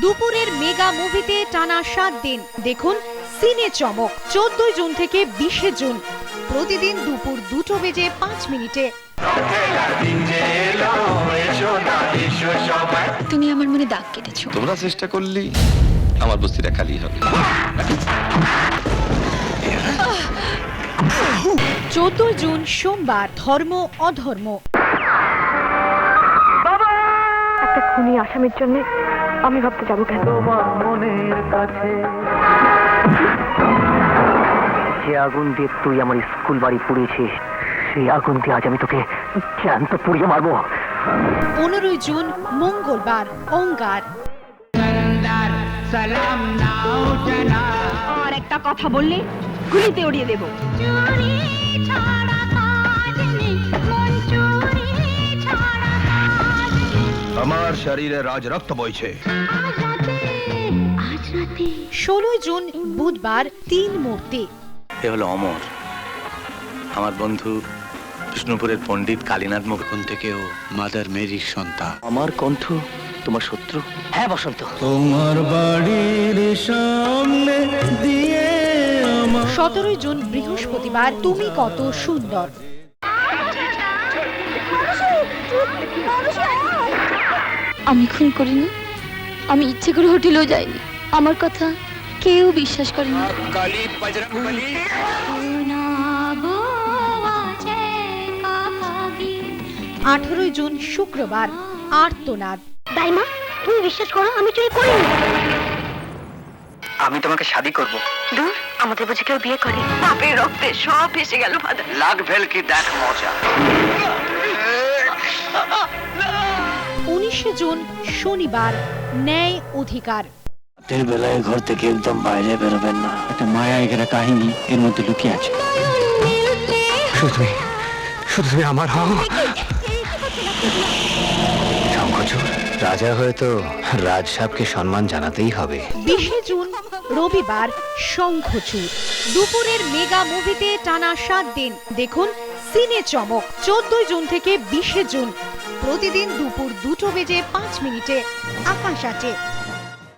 দুপুরের মেগা মুভিতে টানা 7 দিন দেখুন সিনে চমক। 14 জুন থেকে 20 জুন প্রতিদিন দুপুর 2টো বেজে 5 মিনিটে। তুমি আমার মনে দাগ কেটেছো। তোমরা চেষ্টা করলেই আমার বস্তিটা খালি হবে। 14 জুন সোমবার ধর্ম অধর্ম। একটা খুনি আসামির জন্য আমি ভাবতে যাবো কেন? তোমার মনের কাছে যে আগুন দিয়ে তুই আমার স্কুল বাড়ি পুড়িয়েছিস, সেই আগুন দিয়ে আজ আমি তোকে জ্যান্ত পুড়িয়ে মারবো। 15 জুন মঙ্গলবার অঙ্গার। আর একটা কথা বললে গুলিতে উড়িয়ে দেবো। আমার শরীরে রাজ রক্ত বইছে। 16 জুন বুধবার 3 মূর্তি। এ হলো অমর, আমার বন্ধু বিষ্ণুপুরের পণ্ডিত কালীনাথ মুখুন থেকেও মাদার মেরির সন্তান। আমার কণ্ঠ তোমার শত্রু? হ্যাঁ বসন্ত। তোমার বাড়ির সামনে দিয়ে 17 জুন বৃহস্পতিবার তুমি কত সুন্দর। আমি খুন করিনি, আমি ইচ্ছে করে হোটেলেও যাইনি, আমার কথা কেউ বিশ্বাস করেনি। 18 জুন শুক্রবার আর্তনাদ। দাইমা, তুমি বিশ্বাস করো আমি চুরি করিনি। আমি তোমাকে শাদি করব। দূর, আমাদের বুঝি কেউ বিয়ে করে? বাপের রক্তে সব ভেসে গেল ফাদার। লাগ ভেল কি দেখ মজা। 19 জুন শনিবার ন্যায় অধিকার। রাতের বেলায় ঘর থেকে একদম বাইরে বেরোবেন না। একটা মায়া এখানে কাহিনী এর মধ্যে লুকিয়ে আছে। শুধু তুমি আমার হও। শঙ্খচূড়, রাজা হয়ে তো রাজ সাহেবকে সম্মান জানাতেই হবে। 20 জুন রবিবার শঙ্খচূড়। দুপুরের মেগা মুভিতে টানা 7 দিন দেখুন সিনে চমক। 14 জুন থেকে 20 জুন প্রতিদিন দুপুর 2টো বেজে 5 মিনিটে আকাশ আছে।